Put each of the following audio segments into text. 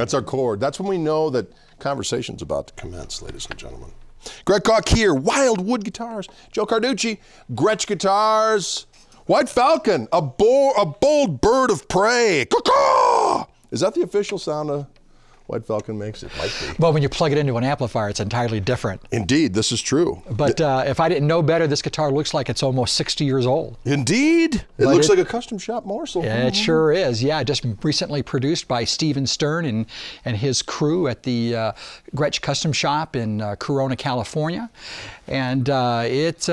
That's our chord. That's when we know that conversation's about to commence, ladies and gentlemen. Greg Koch here, Wildwood Guitars. Joe Carducci, Gretsch Guitars. White Falcon, a bold bird of prey. Caw-caw! Is that the official sound of White Falcon makes? It might be. Well, when you plug it into an amplifier, it's entirely different. Indeed, this is true. But if I didn't know better, this guitar looks like it's almost 60 years old. Indeed. It looks like a custom shop morsel. Yeah, it sure is. Yeah, just recently produced by Steven Stern and his crew at the Gretsch Custom Shop in Corona, California. And it's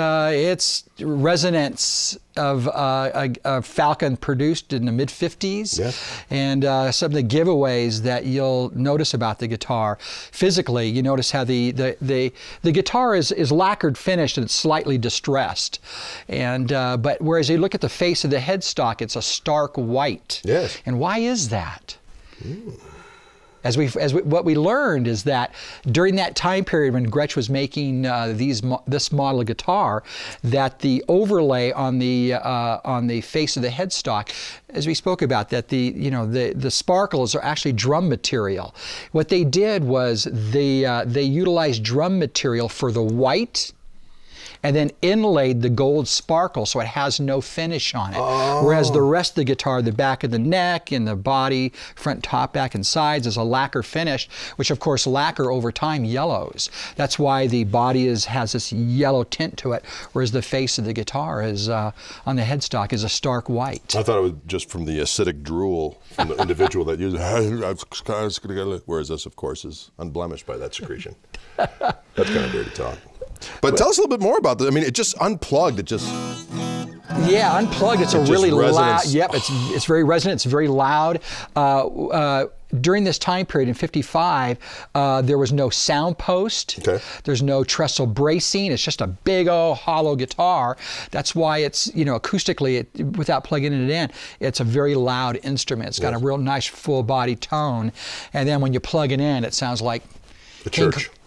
resonance of a Falcon produced in the mid-50s. Yes. And some of the giveaways that you'll notice about the guitar. Physically, you notice how the guitar is lacquered finished and it's slightly distressed. And but whereas you look at the face of the headstock, it's a stark white. Yes. And why is that? What we learned is that during that time period when Gretsch was making this model of guitar, that the overlay on the face of the headstock, as we spoke about, that the sparkles are actually drum material. What they did was they utilized drum material for the white, and then inlaid the gold sparkle so it has no finish on it. Oh. Whereas the rest of the guitar, the back of the neck and the body, front, top, back, and sides is a lacquer finish, which of course lacquer over time yellows. That's why the body has this yellow tint to it, whereas the face of the guitar is, on the headstock, is a stark white. I thought it was just from the acidic drool from the individual that uses it, whereas this of course is unblemished by that secretion. That's kind of dirty talk. But tell us a little bit more about this. I mean, it just unplugged. It just... Yeah, unplugged. It's a really loud... Yep, it's very resonant. It's very loud. During this time period in ¡55, there was no sound post. Okay. There's no trestle bracing. It's just a big old hollow guitar. That's why it's, acoustically, without plugging it in, it's a very loud instrument. It's got a real nice full body tone. And then when you plug it in, it sounds like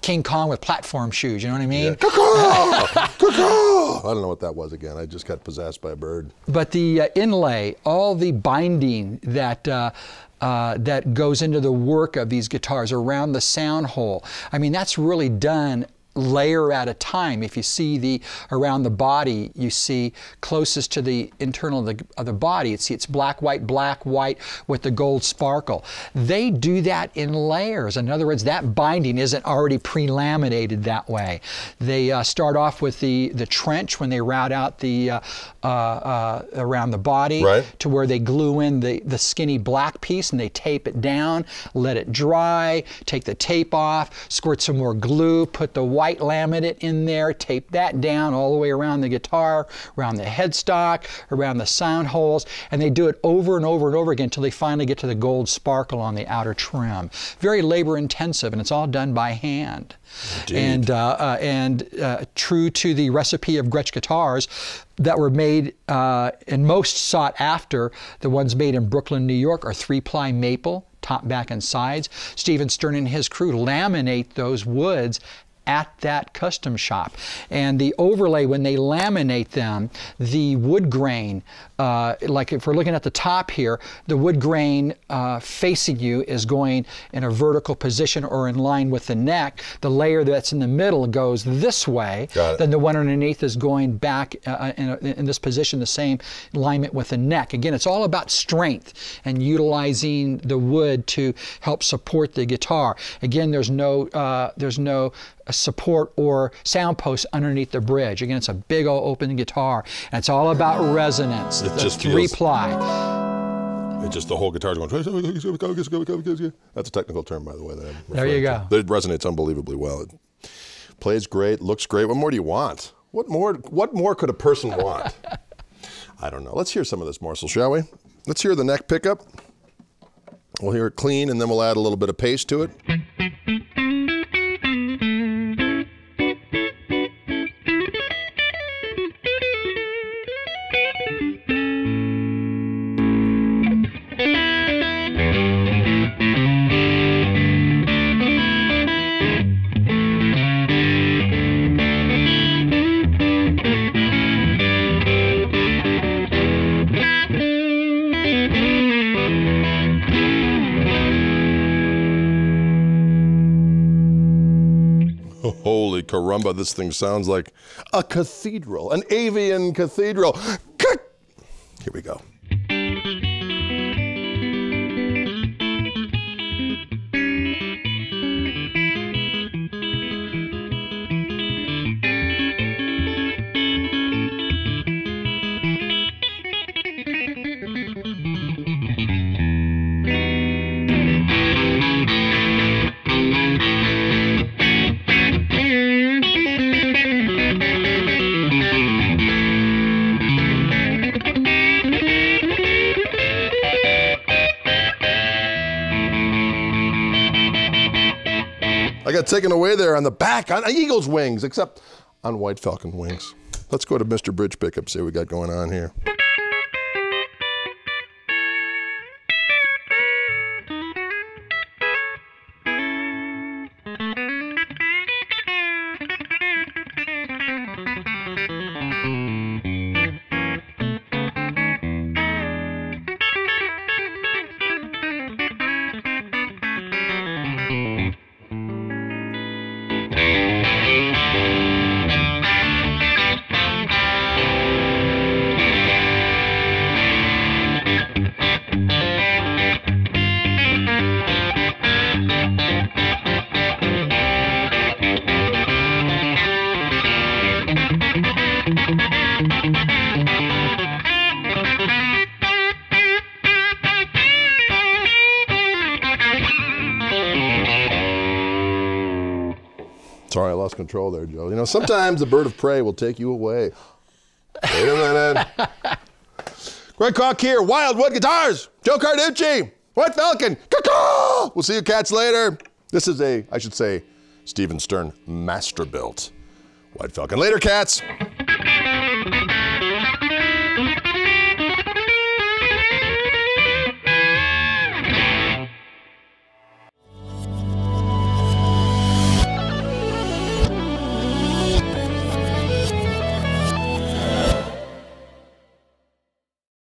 King Kong with platform shoes, you know what I mean? Yeah. I don't know what that was again. I just got possessed by a bird. But the inlay, all the binding that that goes into the work of these guitars around the sound hole, I mean, that's really done layer at a time. If you see around the body, you see closest to the internal of the body, it's black, white with the gold sparkle. They do that in layers. In other words, that binding isn't already pre-laminated that way. They start off with the trench when they route out the around the body, to where they glue in the skinny black piece and they tape it down, let it dry, take the tape off, squirt some more glue, put the white laminate in there, tape that down all the way around the guitar, around the headstock, around the sound holes, and they do it over and over and over again until they finally get to the gold sparkle on the outer trim. Very labor intensive, and it's all done by hand. Indeed. And true to the recipe of Gretsch guitars that were made and most sought after, the ones made in Brooklyn, New York, are 3-ply maple, top, back, and sides. Steven Stern and his crew laminate those woods at that custom shop. And the overlay, when they laminate them, the wood grain, like if we're looking at the top here, the wood grain facing you is going in a vertical position or in line with the neck. The layer that's in the middle goes this way. Then the one underneath is going back in this position, the same alignment with the neck. Again, it's all about strength and utilizing the wood to help support the guitar. Again, there's no support or sound post underneath the bridge. Again, it's a big old open guitar, and it's all about resonance. It just 3-ply. It just, the whole guitar's going. That's a technical term, by the way. There you go. It resonates unbelievably well. It plays great, looks great. What more do you want? What more could a person want? I don't know. Let's hear some of this morsel, shall we? Let's hear the neck pickup. We'll hear it clean, and then we'll add a little bit of paste to it. Holy caramba, this thing sounds like a cathedral, an avian cathedral. Here we go. I got taken away there on the back on eagle's wings, except on White Falcon wings. Let's go to Mr. Bridge Pickup, see what we got going on here. Sorry, I lost control there, Joe. You know, sometimes the bird of prey will take you away. Wait a minute. Greg Koch here, Wildwood Guitars, Joe Carducci, White Falcon. We'll see you cats later. This is I should say, Stephen Stern Masterbuilt White Falcon. Later, cats.